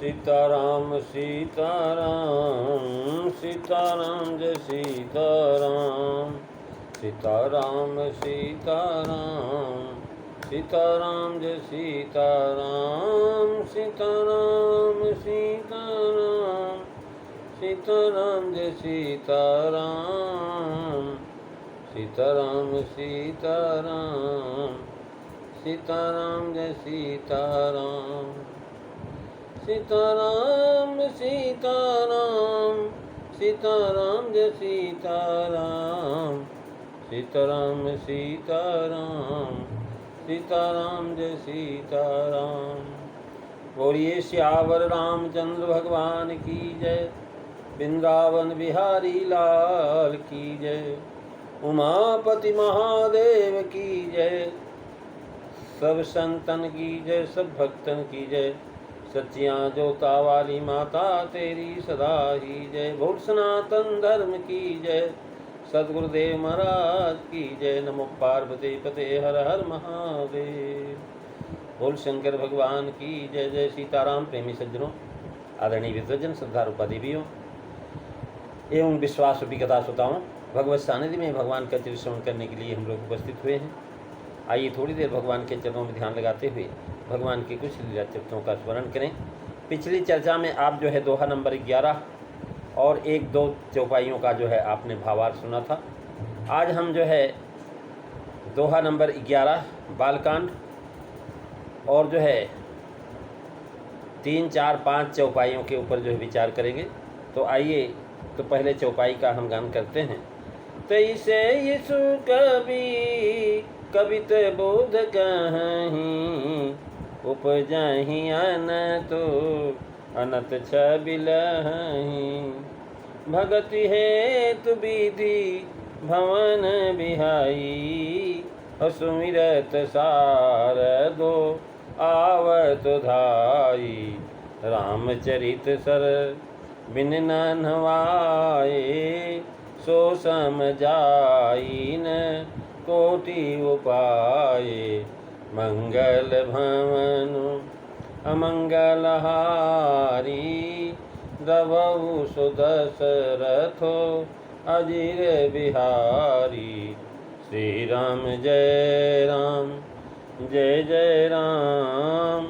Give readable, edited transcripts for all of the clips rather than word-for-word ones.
सीताराम सीताराम सीताराम जय सीताराम सीताराम सीताराम सीताराम जय सीताराम सीताराम सीताराम सीताराम जय सीताराम सीताराम सीताराम सीताराम जय सीताराम सीताराम सीताराम सीताराम जय सीताराम सीताराम सीताराम सीताराम जय सीताराम। बोलिए श्यावर रामचंद्र भगवान की जय, वृंदावन बिहारी लाल की जय, उमापति महादेव की जय, सब संतन की जय, सब भक्तन की जय, सच्चियाँ जोता वाली माता तेरी सदा ही जय। बोल सनातन धर्म की जय, सद्गुरुदेव महाराज की जय। नमो पार्वती पते हर हर महादेव। बोल शंकर भगवान की जय। जय सीताराम। प्रेमी सज्जनों, आदरणीय विद्वजन, श्रद्धा रूपा देवियों एवं विश्वास रूपी कथा श्रोताओं, भगवत सानिध्य में भगवान का चरित्र श्रवण करने के लिए हम लोग उपस्थित हुए हैं। आइए थोड़ी देर भगवान के चरणों में ध्यान लगाते हुए भगवान के कुछ लीला चरित्रों का स्मरण करें। पिछली चर्चा में आप जो है दोहा नंबर 11 और 1-2 चौपाइयों का जो है आपने भावार्थ सुना था। आज हम जो है दोहा नंबर 11 बालकांड और जो है 3, 4, 5 चौपाइयों के ऊपर जो है विचार करेंगे। तो आइए तो पहले चौपाई का हम गान करते हैं। तैसे यीशु कवि कवित बोध कहीं, उपजहि अनतो अनत छबिलहि, भगति हेतु विधि भवन बिहाई, सुमिरत सारदो आवत धाई, रामचरित सर बिन नन्हवाए, सो समझाइन कोटि उपाये, मंगल भवनु अमंगल हारी, दबहु सुदशरथो अजिर बिहारी। श्री राम जय राम जय जय राम,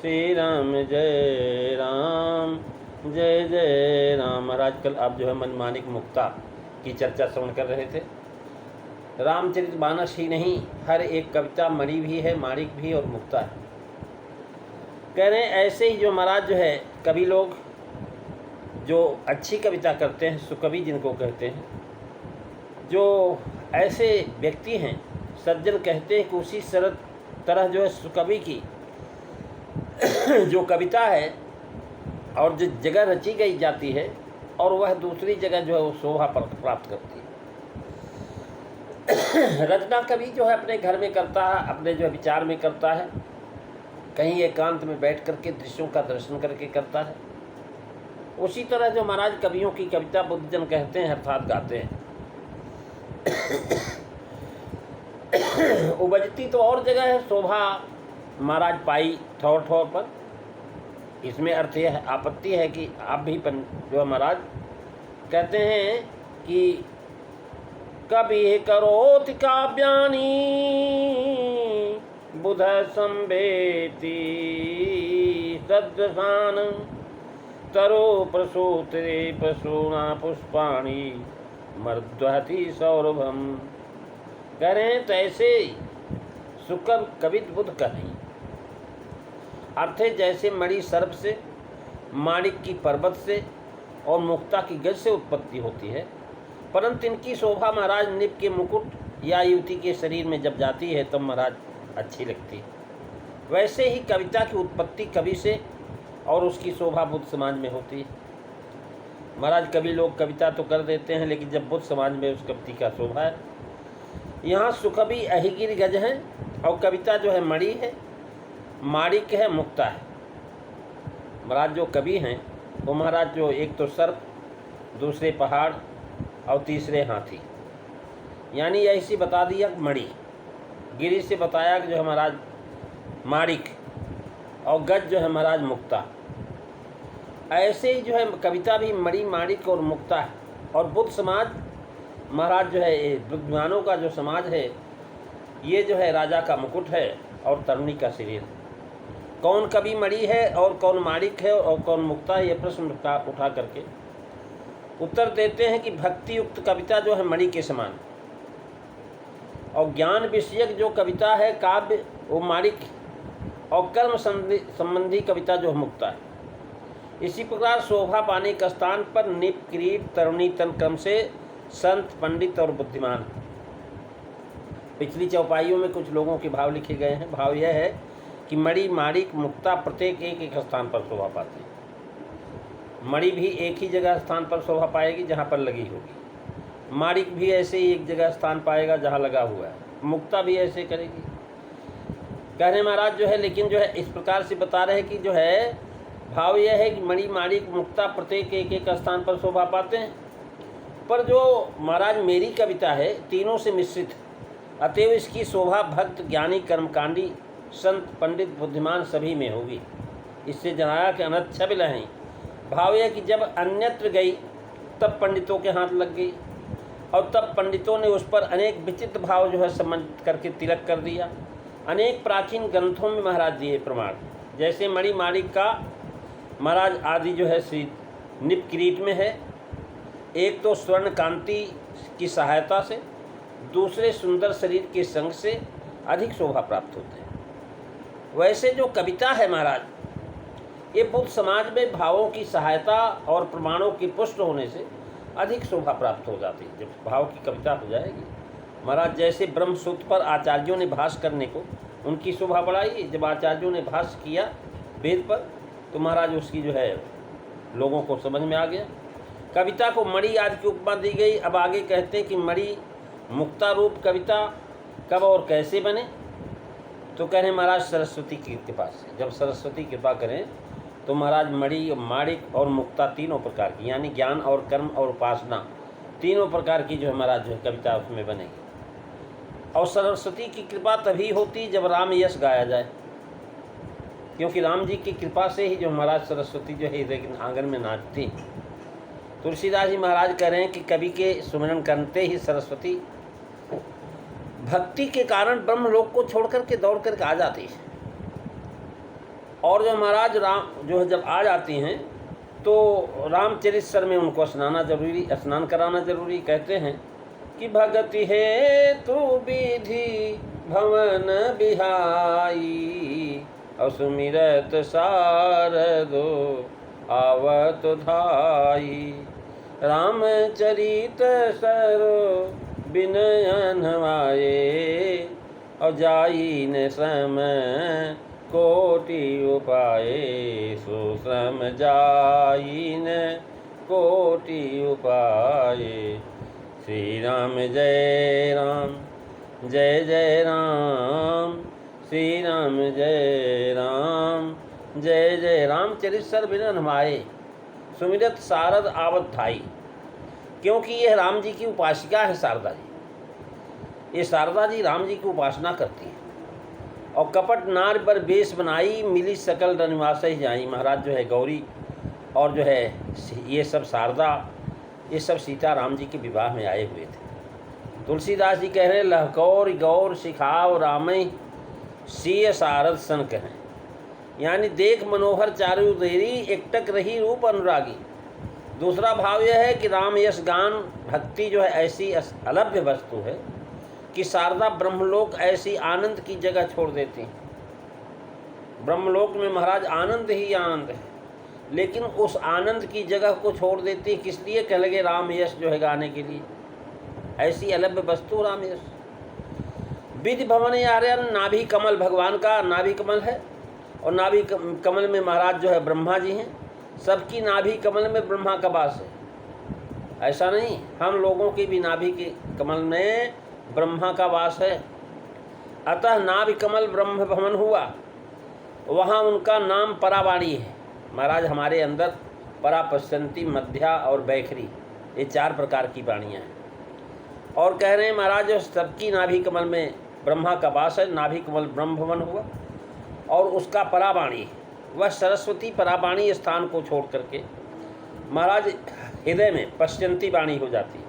श्री राम जय राम जय जय राम। महाराज कल आप जो है मनमानिक मुक्ता की चर्चा श्रवण कर रहे थे। रामचरितमानस ही नहीं, हर एक कविता मणि भी है, माणिक भी और मुक्ता है। कह रहे हैं ऐसे ही जो महाराज जो है कवि लोग जो अच्छी कविता करते हैं, सुकवि जिनको कहते हैं, जो ऐसे व्यक्ति हैं सज्जन कहते हैं कि उसी तरह जो है सुकवि की जो कविता है और जो जगह रची गई जाती है और वह दूसरी जगह जो है वो शोभा प्राप्त करती है। रचना कवि जो है अपने घर में करता है, अपने जो है विचार में करता है, कहीं एकांत में बैठ करके दृश्यों का दर्शन करके करता है। उसी तरह जो महाराज कवियों की कविता बुद्धजन कहते हैं अर्थात गाते हैं, उपजती तो और जगह है, शोभा महाराज पाई ठौर ठौर पर। इसमें अर्थ यह आपत्ति है कि आप भी जो है महाराज कहते हैं कि कवि करोति काव्यानि बुध संवेति, सदृशान तरो प्रसूत्रे प्रसूना पुष्पाणि, मर्दहति सौरभम। कह रहे हैं तैसे सुकव कवित बुध कहीं, अर्थ है जैसे मणि सर्प से, माणिक की पर्वत से और मुक्ता की गज से उत्पत्ति होती है, परंतु इनकी शोभा महाराज निप के मुकुट या युवती के शरीर में जब जाती है तब महाराज अच्छी लगती है। वैसे ही कविता की उत्पत्ति कवि से और उसकी शोभा बुद्ध समाज में होती है। महाराज कवि लोग कविता तो कर देते हैं, लेकिन जब बुद्ध समाज में उस कविता का शोभा है। यहाँ सुकवि अहिगिर गज हैं और कविता जो है मणि है, माणिक है, मुक्ता है। महाराज जो कवि हैं वो महाराज जो एक तो सर्प, दूसरे पहाड़ और तीसरे हाथी, यानी ऐसी बता दिया मणि, गिरी से बताया कि जो है महाराज माणिक और गज जो है महाराज मुक्ता। ऐसे ही जो है कविता भी मणि माणिक और मुक्ता है। और बुद्ध समाज महाराज जो है, ये बुद्धिमानों का जो समाज है, ये जो है राजा का मुकुट है और तरुणी का शरीर। कौन कवि मणि है और कौन माणिक है और कौन मुक्ता है, ये प्रश्न उठा करके उत्तर देते हैं कि भक्ति युक्त कविता जो है मणि के समान, और ज्ञान विषयक जो कविता है काव्य वो माणिक, और कर्म संबंधी कविता जो है मुक्ता है। इसी प्रकार शोभा पाने के स्थान पर निप किरीट तरुणी तन क्रम से संत पंडित और बुद्धिमान। पिछली चौपाइयों में कुछ लोगों के भाव लिखे गए हैं। भाव यह है कि मणि माणिक मुक्ता प्रत्येक एक एक स्थान पर शोभा पाते हैं। मणि भी एक ही जगह स्थान पर शोभा पाएगी जहाँ पर लगी होगी, माणिक भी ऐसे ही एक जगह स्थान पाएगा जहाँ लगा हुआ है, मुक्ता भी ऐसे करेगी। कह रहे महाराज जो है, लेकिन जो है इस प्रकार से बता रहे हैं कि जो है भाव यह है कि मणि माणिक मुक्ता प्रत्येक एक एक स्थान पर शोभा पाते हैं, पर जो महाराज मेरी कविता है तीनों से मिश्रित, अतएव इसकी शोभा भक्त ज्ञानी कर्मकांडी संत पंडित बुद्धिमान सभी में होगी। इससे जनाया कि अनंत छबिल हैं। भाव यह कि जब अन्यत्र गई तब पंडितों के हाथ लग गई, और तब पंडितों ने उस पर अनेक विचित्र भाव जो है समझ करके तिलक कर दिया। अनेक प्राचीन ग्रंथों में महाराज दिए प्रमाण, जैसे मणि माणिक का महाराज आदि जो है श्री निप किरीट में है। एक तो स्वर्ण कांति की सहायता से, दूसरे सुंदर शरीर के संग से अधिक शोभा प्राप्त होते हैं। वैसे जो कविता है महाराज, ये बुद्ध समाज में भावों की सहायता और प्रमाणों की पुष्ट होने से अधिक शोभा प्राप्त हो जाती है। जब भाव की कविता हो जाएगी महाराज, जैसे ब्रह्मसूत्र पर आचार्यों ने भाष्य करने को उनकी शोभा बढ़ाई। जब आचार्यों ने भाष्य किया वेद पर तो महाराज उसकी जो है लोगों को समझ में आ गया। कविता को मणि आदि की उपमा दी गई। अब आगे कहते हैं कि मणि मुक्ता रूप कविता कब और कैसे बने, तो कह रहे महाराज सरस्वती की कृपा से। जब सरस्वती कृपा करें तो महाराज मणि माणिक और मुक्ता तीनों प्रकार की, यानी ज्ञान और कर्म और उपासना तीनों प्रकार की जो है महाराज जो है कविता उसमें बनेगी। और सरस्वती की कृपा तभी होती जब राम यश गाया जाए, क्योंकि राम जी की कृपा से ही जो महाराज सरस्वती जो है लेकिन आंगन में नाचती। तुलसीदास जी महाराज कह रहे हैं कि कवि के सुमिरन करते ही सरस्वती भक्ति के कारण ब्रह्मलोक को छोड़ करके दौड़ करके आ जाती है। और जो महाराज राम जो है जब आ जाती हैं तो रामचरित में उनको स्नान कराना जरूरी। कहते हैं कि भगति है तू विधि भवन बिहाई, और सुमिरत शारदो आवत धाई, रामचरित सरो बिनयन नवाए, और जाई न श्रम कोटि उपाये, सुश्रम जाई न कोटि उपाये। श्री राम जय राम जय जय राम, श्री राम जय राम जय जय राम। चरित बिनन हमारे सुमिरत शारद आवत धाई, क्योंकि यह राम जी की उपासिका है शारदा जी। ये शारदा जी राम जी की उपासना करती है। और कपट नार पर बेश बनाई, मिली सकल रनिवास ही जाई। महाराज जो है गौरी और जो है ये सब शारदा, ये सब सीता राम जी के विवाह में आए हुए थे। तुलसीदास जी कह रहे लहकौर गौर सिखाव रामय सीय शारद सन कहें, यानी देख मनोहर चारु देरी, एकटक रही रूप अनुरागी। दूसरा भाव यह है कि राम यश गान भक्ति जो है ऐसी अलभ्य वस्तु है कि शारदा ब्रह्मलोक ऐसी आनंद की जगह छोड़ देती हैं। ब्रह्मलोक में महाराज आनंद ही आनंद है, लेकिन उस आनंद की जगह को छोड़ देती है। किस लिए? कह लगे राम यश जो है गाने के लिए, ऐसी अलभ्य वस्तु राम यश। विधि भवन आर्यन नाभि कमल भगवान का नाभि कमल है, और नाभि कमल में महाराज जो है ब्रह्मा जी हैं। सबकी नाभि कमल में ब्रह्मा का वास है, ऐसा नहीं, हम लोगों की भी नाभि के कमल में ब्रह्मा का वास है। अतः नाभि कमल ब्रह्म भवन हुआ, वहाँ उनका नाम परावाणी है। महाराज हमारे अंदर परा, पश्चंती, मध्या और बैखरी, ये 4 प्रकार की वाणियाँ हैं। और कह रहे हैं महाराज सबकी नाभि कमल में ब्रह्मा का वास है, नाभि कमल ब्रह्म भवन हुआ, और उसका परावाणी वह सरस्वती पराबाणी स्थान को छोड़ करके महाराज हृदय में पश्चंती वाणी हो जाती है,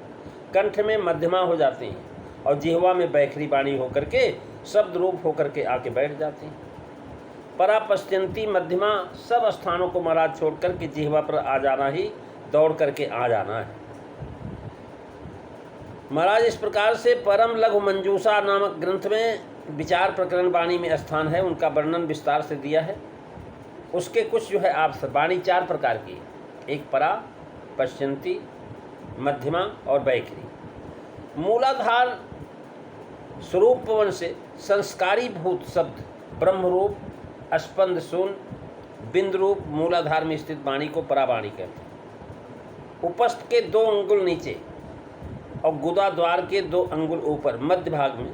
कंठ में मध्यमा हो जाती हैं और जिह्वा में बैखरी वाणी होकर के शब्द रूप होकर के आके बैठ जाती हैं। परा, पश्चंती, मध्यमा सब स्थानों को महाराज छोड़ करके जिह्वा पर आ जाना ही दौड़ करके आ जाना है। महाराज इस प्रकार से परम लघु मंजूषा नामक ग्रंथ में विचार प्रकरण वाणी में स्थान है, उनका वर्णन विस्तार से दिया है। उसके कुछ जो है आप वाणी 4 प्रकार की, एक परा, पश्चंती, मध्यमा और बैखरी। मूलाधार स्वरूप पवन से संस्कारी भूत शब्द ब्रह्म रूप, स्पंद शून्य, बिंद रूप मूलाधार में स्थित वाणी को परावाणी कहते हैं। उपस्थ के 2 अंगुल नीचे और गुदा द्वार के 2 अंगुल ऊपर मध्य भाग में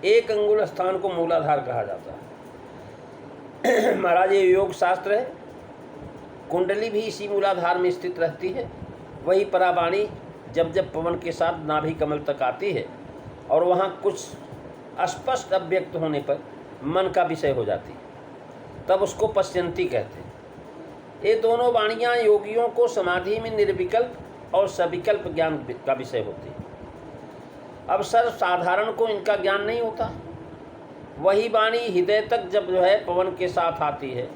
1 अंगुल स्थान को मूलाधार कहा जाता है। महाराज ये योग शास्त्र है। कुंडली भी इसी मूलाधार में स्थित रहती है। वही परावाणी जब जब पवन के साथ नाभि कमल तक आती है और वहाँ कुछ स्पष्ट अव्यक्त होने पर मन का विषय हो जाती है, तब उसको पश्चंती कहते हैं। ये दोनों वाणियाँ योगियों को समाधि में निर्विकल्प और सविकल्प ज्ञान का विषय होती है। अब सर्वसाधारण को इनका ज्ञान नहीं होता। वही वाणी हृदय तक जब जो है पवन के साथ आती है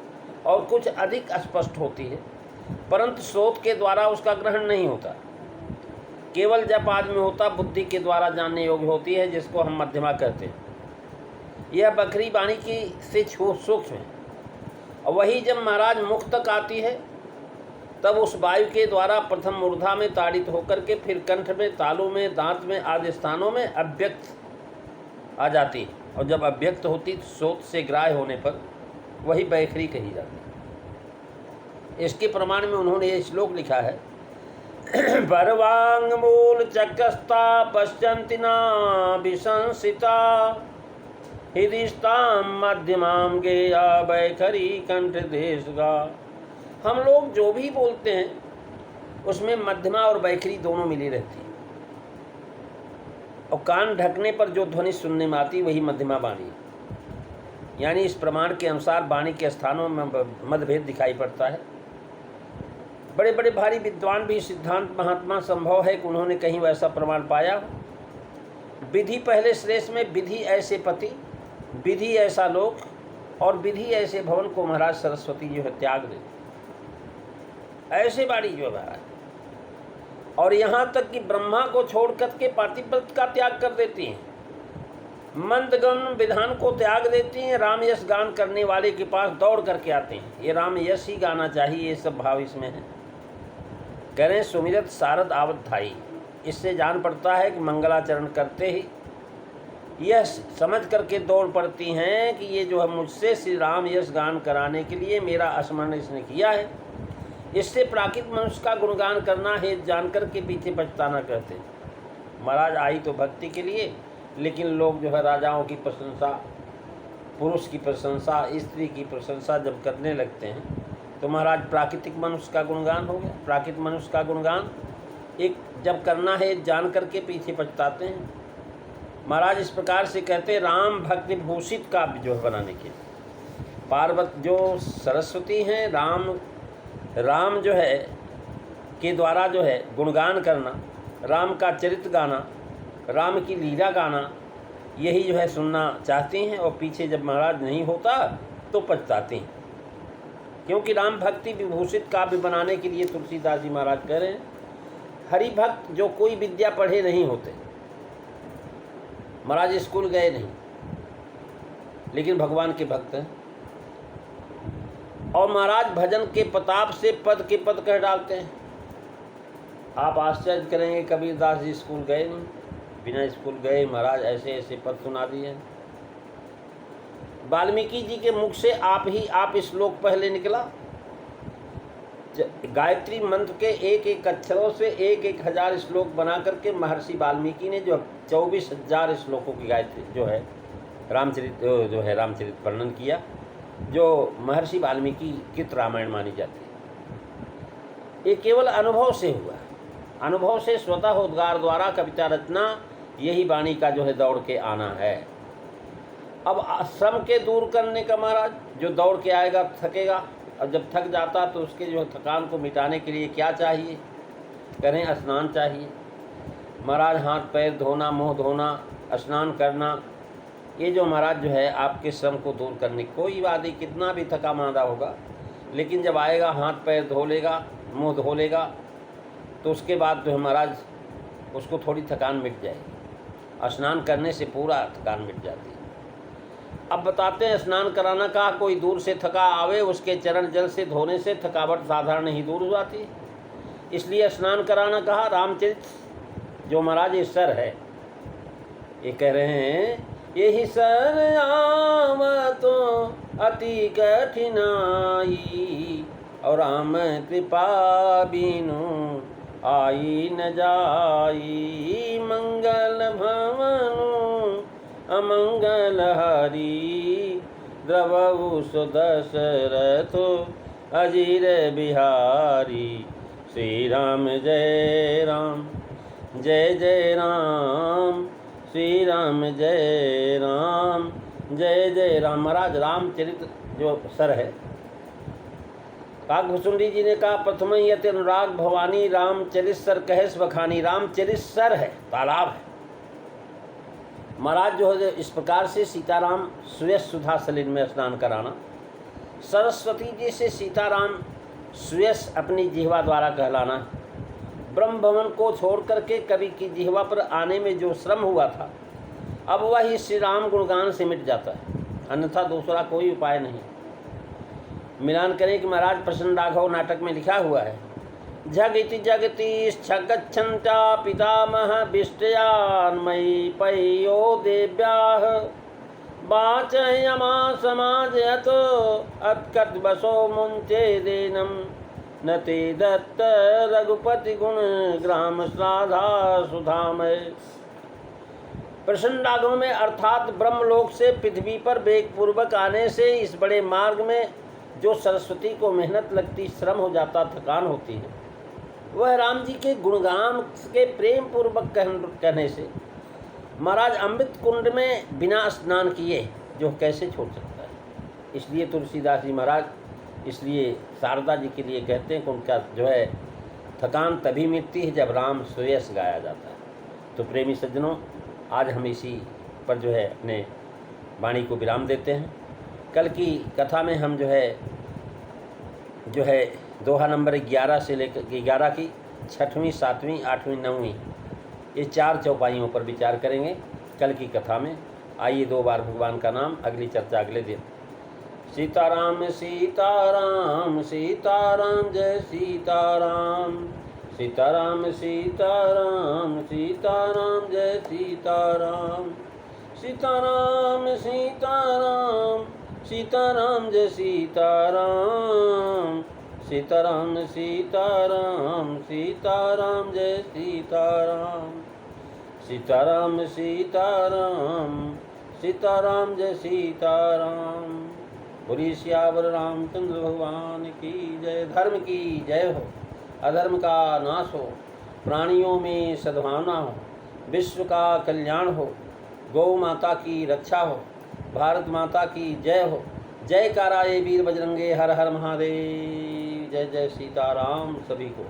और कुछ अधिक स्पष्ट होती है, परंतु श्रोत के द्वारा उसका ग्रहण नहीं होता, केवल जप आदि में होता, बुद्धि के द्वारा जानने योग्य होती है, जिसको हम मध्यमा कहते हैं। यह बकरी वाणी की से सूक्ष्म है। और वही जब महाराज मुख तक आती है तब उस वायु के द्वारा प्रथम मूर्धा में ताड़ित होकर के फिर कंठ में, तालु में, दांत में आदि स्थानों में अव्यक्त आ जाती है। और जब अव्यक्त होती तो श्रोत से ग्राह्य होने पर वही बैखरी कही जाती है। इसके प्रमाण में उन्होंने ये श्लोक लिखा है, परवांग मूल चक्रस्था पश्चंतिना विशंसिता हृदिस्ताम मध्यमाम गेया बैखरी कंठ देशगा। हम लोग जो भी बोलते हैं उसमें मध्यमा और बैखरी दोनों मिली रहती है, और कान ढकने पर जो ध्वनि सुनने में आती वही मध्यमा वाणी है। यानी इस प्रमाण के अनुसार वाणी के स्थानों में मतभेद दिखाई पड़ता है। बड़े बड़े भारी विद्वान भी सिद्धांत महात्मा संभव है कि उन्होंने कहीं वैसा प्रमाण पाया। विधि पहले श्रेष्ठ में विधि ऐसे पति, विधि ऐसा लोक और विधि ऐसे भवन को महाराज सरस्वती जो है त्याग दे, ऐसे वाणी जो है। और यहाँ तक कि ब्रह्मा को छोड़ करके पातिव्रत का त्याग कर देती हैं, मंदगम विधान को त्याग देती हैं, राम यश गान करने वाले के पास दौड़ करके आते हैं, ये राम यश ही गाना चाहिए, ये सब भाव इसमें है। कह रहे हैं सुमिरत सारद आवत थाई। इससे जान पड़ता है कि मंगलाचरण करते ही यह समझ करके दौड़ पड़ती हैं कि ये जो है मुझसे श्री राम यश गान कराने के लिए मेरा स्मरण इसने किया है। इससे प्राकृत मनुष्य का गुणगान करना है जान कर के पीछे पछताना कहते हैं। महाराज आई तो भक्ति के लिए, लेकिन लोग जो है राजाओं की प्रशंसा, पुरुष की प्रशंसा, स्त्री की प्रशंसा जब करने लगते हैं तो महाराज प्राकृतिक मनुष्य का गुणगान हो गया। प्राकृत मनुष्य का गुणगान एक जब करना है जान करके पीछे पछताते हैं। महाराज इस प्रकार से कहते हैं राम भक्ति भूषित काव्य जो है बनाने के लिए पार्वती जो सरस्वती हैं, राम जो है के द्वारा जो है गुणगान करना, राम का चरित्र गाना, राम की लीला गाना, यही जो है सुनना चाहती हैं। और पीछे जब महाराज नहीं होता तो पछताती हैं, क्योंकि राम भक्ति विभूषित काव्य बनाने के लिए तुलसीदास जी महाराज कह रहे हैं, हरि भक्त जो कोई विद्या पढ़े नहीं होते, महाराज स्कूल गए नहीं, लेकिन भगवान के भक्त हैं। और महाराज भजन के प्रताप से पद के पद कह डालते हैं। आप आश्चर्य करेंगे, कबीरदास जी स्कूल गए नहीं, बिना स्कूल गए महाराज ऐसे ऐसे पद सुना दिए। वाल्मीकि जी के मुख से आप श्लोक पहले निकला। गायत्री मंत्र के एक एक अक्षरों से 1,000 श्लोक बना करके महर्षि वाल्मीकि ने जो 24,000 श्लोकों की गायत्री जो है रामचरित वर्णन किया, जो महर्षि वाल्मीकि कृत रामायण मानी जाती है। ये केवल अनुभव से हुआ, अनुभव से स्वतः उद्गार द्वारा कविता रचना, यही वाणी का जो है दौड़ के आना है। अब श्रम के दूर करने का महाराज जो दौड़ के आएगा थकेगा, और जब थक जाता तो उसके जो थकान को मिटाने के लिए क्या चाहिए? करें स्नान चाहिए। महाराज हाथ पैर धोना, मुँह धोना, स्नान करना, ये जो महाराज जो है आपके श्रम को दूर करने, कोई आदमी कितना भी थका मांदा होगा, लेकिन जब आएगा हाथ पैर धो लेगा, मुँह धो लेगा, तो उसके बाद जो है महाराज उसको थोड़ी थकान मिट जाएगी। स्नान करने से पूरा थकान मिट जाती है। अब बताते हैं स्नान कराना का, कोई दूर से थका आवे उसके चरण जल से धोने से थकावट साधारण ही दूर हो जाती है, इसलिए स्नान कराना कहा। रामचरित जो महाराज ये सर है, ये कह रहे हैं यही सर आम तो अति कठिनाई, और राम कृपा बिनु आई न जाई। मंगल भवनु अमंगल हरि, द्रवहु सुदशरथ अजीर बिहारी। श्री राम जय राम, जय जय राम, श्री राम जय राम, जय जय राम। महाराज रामचरित जो सर है, काकभुसुंडी जी ने कहा प्रथम यति अनुराग भवानी, रामचरित सर कहेस बखानी। रामचरित सर है, तालाब है। महाराज जो है इस प्रकार से सीताराम सुयस सुधा सलिल में स्नान कराना। सरस्वती जी से सीताराम सुयस अपनी जिह्वा द्वारा कहलाना। ब्रह्म भवन को छोड़ करके कवि की जिह्वा पर आने में जो श्रम हुआ था, अब वह श्री राम गुणगान से मिट जाता है, अन्यथा दूसरा कोई उपाय नहीं। मिलान करें कि महाराज प्रसन्न राघव नाटक में लिखा हुआ है, जगति जगती छगच्छन्त्या पितामह विष्टयान्मयी पयो देव्याः वाचयमा समाजयत अत्कट बसो मुंचे देनम न ते दत्त रघुपति गुण ग्राम श्राद्धा सुधामय। प्रसन्न राघव में अर्थात ब्रह्मलोक से पृथ्वी पर वेग पूर्वक आने से इस बड़े मार्ग में जो सरस्वती को मेहनत लगती, श्रम हो जाता, थकान होती है, वह राम जी के गुणगान के प्रेम पूर्वक कहने से महाराज अमृत कुंड में बिना स्नान किए जो कैसे छोड़ सकता है। इसलिए तुलसीदास जी महाराज इसलिए शारदा जी के लिए कहते हैं कि उनका जो है थकान तभी मिटती है जब राम सुयस गाया जाता है। तो प्रेमी सज्जनों, आज हम इसी पर जो है अपने वाणी को विराम देते हैं। कल की कथा में हम जो है दोहा नंबर 11 से लेकर 11 की 6वीं 7वीं 8वीं 9वीं ये 4 चौपाइयों पर विचार करेंगे कल की कथा में। आइए 2 बार भगवान का नाम, अगली चर्चा अगले दिन। सीताराम सीताराम सीताराम जय सीताराम, सीताराम सीताराम सीताराम जय सीताराम, सीताराम सीताराम सीताराम जय सीताराम, सीताराम सीताराम सीताराम जय सीताराम, सीताराम सीताराम सीताराम जय सीताराम। बोलिए सियावर रामचंद्र भगवान की जय। धर्म की जय हो, अधर्म का नाश हो, प्राणियों में सद्भावना हो, विश्व का कल्याण हो, गौ माता की रक्षा हो, भारत माता की जय हो। जय कारा ये वीर बजरंगे, हर हर महादेव। जय जय सीताराम सभी को।